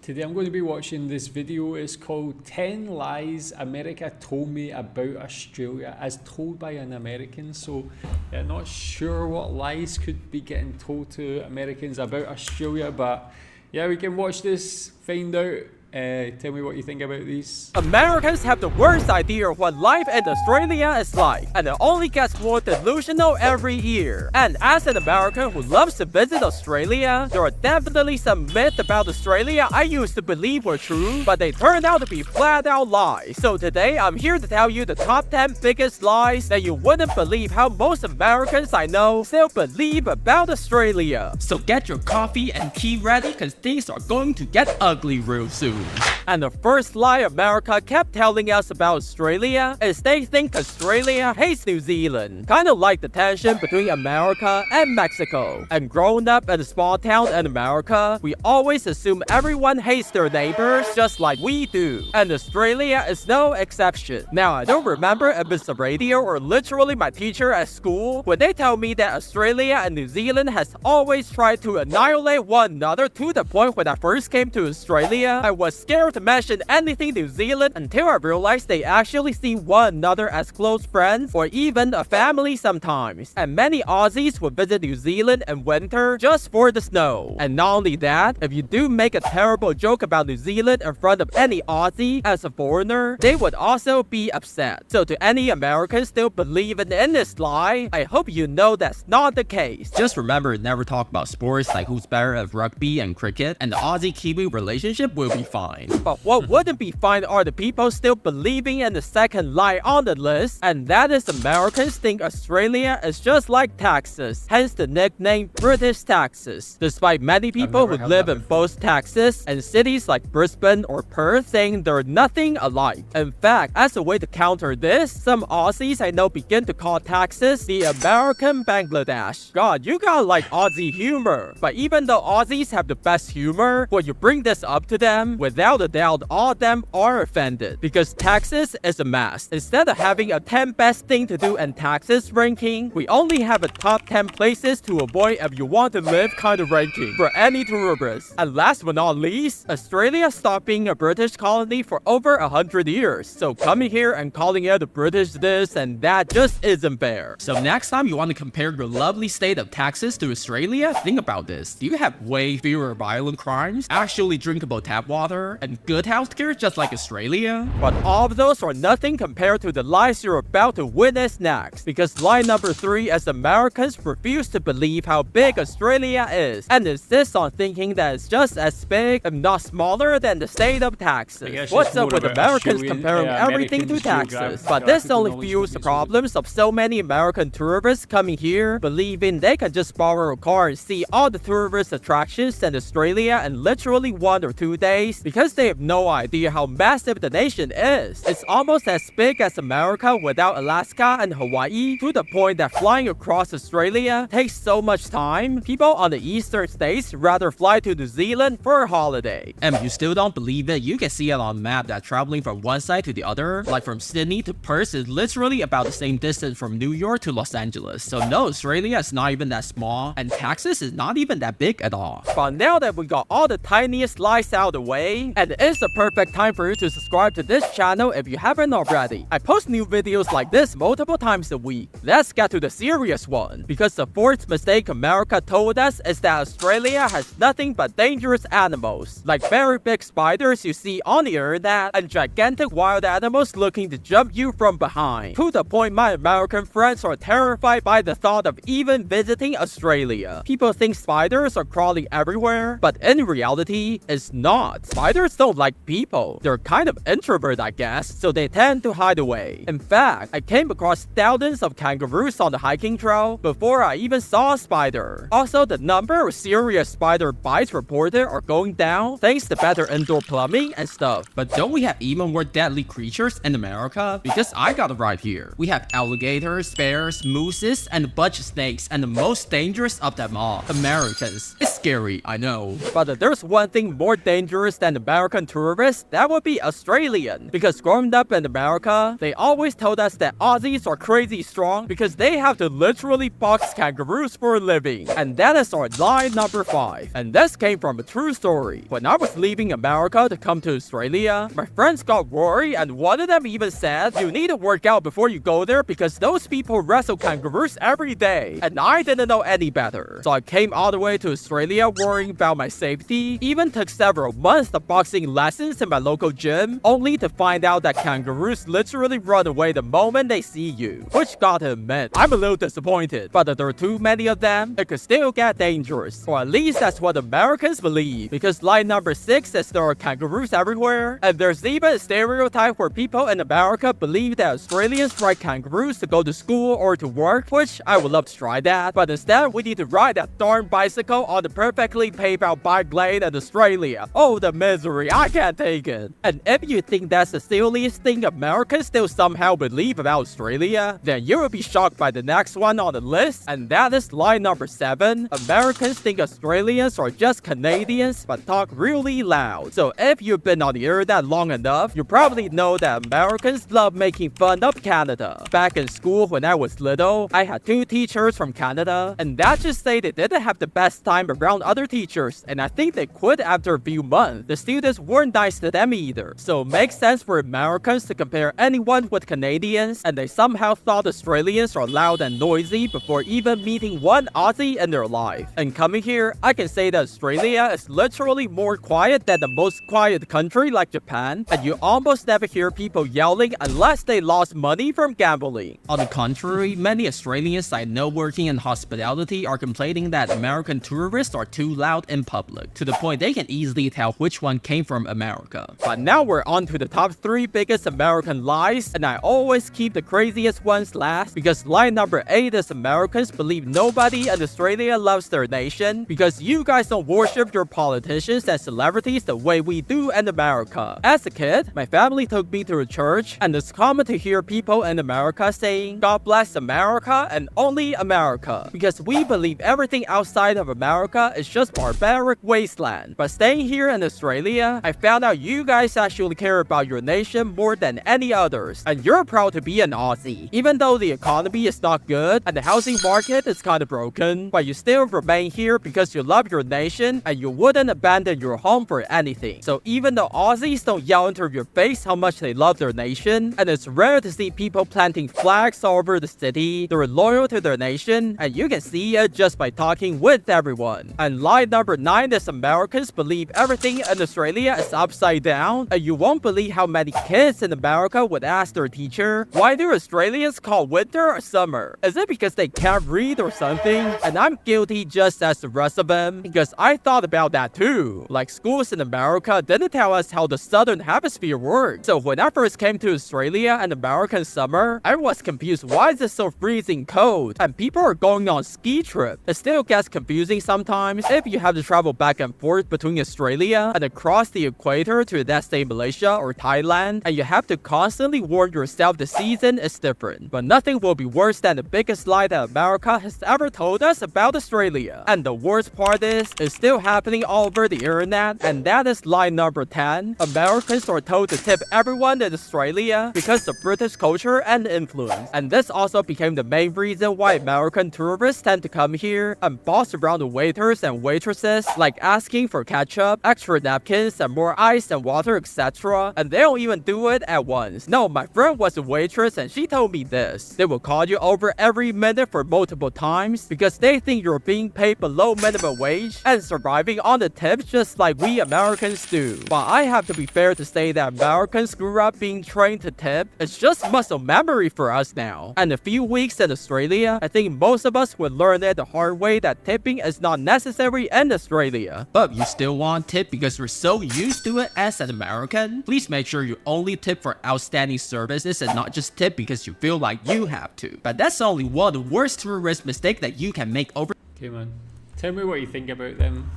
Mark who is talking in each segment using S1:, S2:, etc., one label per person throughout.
S1: Today I'm going to be watching this video. It's called 10 Lies America Told Me About Australia, as told by an American. So I'm not sure what lies could be getting told to Americans about Australia, but yeah, we can watch this, find out. Tell me what you think about these.
S2: Americans have the worst idea of what life in Australia is like, and it only gets more delusional every year. And as an American who loves to visit Australia, there are definitely some myths about Australia I used to believe were true, but they turned out to be flat out lies. So today I'm here to tell you the top 10 biggest lies that you wouldn't believe how most Americans I know still believe about Australia.
S3: So get your coffee and tea ready, cause things are going to get ugly real soon.
S2: And the first lie America kept telling us about Australia is they think Australia hates New Zealand. Kinda like the tension between America and Mexico. And growing up in a small town in America, we always assume everyone hates their neighbors just like we do. And Australia is no exception. Now, I don't remember if it's the radio or literally my teacher at school when they tell me that Australia and New Zealand has always tried to annihilate one another, to the point when I first came to Australia, I was scared to mention anything New Zealand until I realized they actually see one another as close friends or even a family sometimes. And many Aussies would visit New Zealand in winter just for the snow. And not only that, if you do make a terrible joke about New Zealand in front of any Aussie as a foreigner, they would also be upset. So to any Americans still believing in this lie, I hope you know that's not the case.
S3: Just remember, never talk about sports like who's better at rugby and cricket, and the Aussie-Kiwi relationship will be fine.
S2: But what wouldn't be fine are the people still believing in the second lie on the list, and that is Americans think Australia is just like Texas, hence the nickname British Texas. Despite many people who live in both Texas and cities like Brisbane or Perth saying they're nothing alike. In fact, as a way to counter this, some Aussies I know begin to call Texas the American Bangladesh. God, you got like Aussie humor. But even though Aussies have the best humor, when you bring this up to them, without a doubt, all of them are offended because Texas is a mess. Instead of having a 10 best thing to do in Texas ranking, we only have a top 10 places to avoid if you want to live kind of ranking for any tourist. And last but not least, Australia stopped being a British colony for over 100 years. So coming here and calling out the British this and that just isn't fair.
S3: So next time you want to compare your lovely state of Texas to Australia, think about this. Do you have way fewer violent crimes, actually drinkable tap water, and good healthcare just like Australia?
S2: But all of those are nothing compared to the lies you're about to witness next. Because lie number 3 is Americans refuse to believe how big Australia is and insist on thinking that it's just as big, if not smaller, than the state of Texas. What's up with Americans comparing everything to Texas? But this only fuels the problems of so many American tourists coming here, believing they can just borrow a car and see all the tourist attractions in Australia in literally 1 or 2 days because they have no idea how massive the nation is. It's almost as big as America without Alaska and Hawaii, to the point that flying across Australia takes so much time. People on the eastern states rather fly to New Zealand for a holiday.
S3: And if you still don't believe it, you can see it on a map that traveling from one side to the other, like from Sydney to Perth, is literally about the same distance from New York to Los Angeles. So no, Australia is not even that small, and Texas is not even that big at all.
S2: But now that we got all the tiniest lies out of the way, and it's the perfect time for you to subscribe to this channel if you haven't already. I post new videos like this multiple times a week. Let's get to the serious one, because the fourth mistake America told us is that Australia has nothing but dangerous animals, like very big spiders you see on the internet and gigantic wild animals looking to jump you from behind, to the point my American friends are terrified by the thought of even visiting Australia. People think spiders are crawling everywhere, but in reality, it's not. Spiders don't like people. They're kind of introvert, I guess, so they tend to hide away. In fact, I came across thousands of kangaroos on the hiking trail before I even saw a spider. Also, the number of serious spider bites reported are going down thanks to better indoor plumbing and stuff.
S3: But don't we have even more deadly creatures in America? Because I got it right here. We have alligators, bears, mooses, and a bunch of snakes, and the most dangerous of them all, Americans. It's scary, I know.
S2: But there's one thing more dangerous than than American tourists, that would be Australian. Because growing up in America, they always told us that Aussies are crazy strong because they have to literally box kangaroos for a living. And that is our lie number 5. And this came from a true story. When I was leaving America to come to Australia, my friends got worried and one of them even said, you need to work out before you go there because those people wrestle kangaroos every day. And I didn't know any better. So I came all the way to Australia worrying about my safety, even took several months of boxing lessons in my local gym, only to find out that kangaroos literally run away the moment they see you. Which gotta admit, I'm a little disappointed, but if there are too many of them, it could still get dangerous. Or at least that's what Americans believe, because lie number 6 is there are kangaroos everywhere, and there's even a stereotype where people in America believe that Australians ride kangaroos to go to school or to work, which I would love to try that, but instead we need to ride that darn bicycle on the perfectly paved out bike lane in Australia. Oh, the misery, I can't take it. And if you think that's the silliest thing Americans still somehow believe about Australia, then you will be shocked by the next one on the list, and that is lie number 7. Americans think Australians are just Canadians but talk really loud. So if you've been on the internet long enough, you probably know that Americans love making fun of Canada. Back in school when I was little, I had 2 teachers from Canada, and that just say they didn't have the best time around other teachers, and I think they quit after a few months. The students weren't nice to them either. So it makes sense for Americans to compare anyone with Canadians, and they somehow thought Australians are loud and noisy before even meeting one Aussie in their life. And coming here, I can say that Australia is literally more quiet than the most quiet country like Japan, and you almost never hear people yelling unless they lost money from gambling.
S3: On the contrary, many Australians I know working in hospitality are complaining that American tourists are too loud in public, to the point they can easily tell which one came from America.
S2: But now we're on to the top 3 biggest American lies, and I always keep the craziest ones last because lie number 8 is Americans believe nobody in Australia loves their nation because you guys don't worship your politicians and celebrities the way we do in America. As a kid, my family took me to a church, and it's common to hear people in America saying, God bless America and only America, because we believe everything outside of America is just barbaric wasteland. But staying here in Australia, I found out you guys actually care about your nation more than any others, and you're proud to be an Aussie. Even though the economy is not good and the housing market is kind of broken, but you still remain here because you love your nation and you wouldn't abandon your home for anything. So even though Aussies don't yell into your face how much they love their nation, and it's rare to see people planting flags all over the city, they're loyal to their nation, and you can see it just by talking with everyone. And lie number 9 is Americans believe everything in Australia is upside down, and you won't believe how many kids in America would ask their teacher, why do Australians call winter or summer? Is it because they can't read or something? And I'm guilty just as the rest of them, because I thought about that too. Like schools in America didn't tell us how the southern hemisphere works. So when I first came to Australia and American summer, I was confused why is it so freezing cold and people are going on ski trip. It still gets confusing sometimes if you have to travel back and forth between Australia and across the equator to let's say Malaysia or Thailand, and you have to constantly warn yourself the season is different. But nothing will be worse than the biggest lie that America has ever told us about Australia. And the worst part is, it's still happening all over the internet, and that is lie number 10. Americans are told to tip everyone in Australia because of British culture and influence. And this also became the main reason why American tourists tend to come here and boss around the waiters and waitresses, like asking for ketchup, extra napkins, and more ice and water, etc. And they don't even do it at once. No, my friend was a waitress and she told me this. They will call you over every minute for multiple times because they think you're being paid below minimum wage and surviving on the tips just like we Americans do. But I have to be fair to say that Americans grew up being trained to tip. It's just muscle memory for us now. And a few weeks in Australia, I think most of us would learn it the hard way that tipping is not necessary in Australia.
S3: But you still want tip because we're so used to it as an American? Please make sure you only tip for outstanding services and not just tip because you feel like you have to. But that's only one of the worst tourist mistakes that you can make over.
S1: Okay, man. Tell me what you think about them.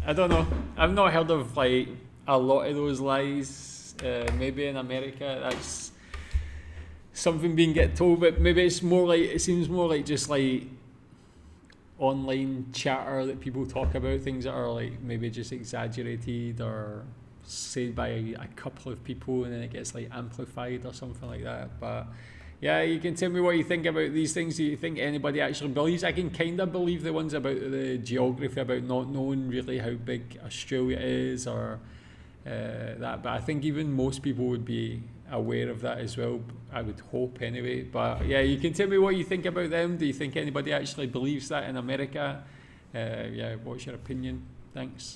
S1: I don't know. I've not heard of like a lot of those lies. Maybe in America that's something being get told, but maybe it's more like, it seems more like just like online chatter that people talk about, things that are like maybe just exaggerated or said by a couple of people and then it gets like amplified or something like that. But yeah, you can tell me what you think about these things. Do you think anybody actually believes? I can kind of believe the ones about the geography, about not knowing really how big Australia is or that. But I think even most people would be aware of that as well, I would hope anyway. But yeah, you can tell me what you think about them. Do you think anybody actually believes that in America? Yeah, what's your opinion? Thanks.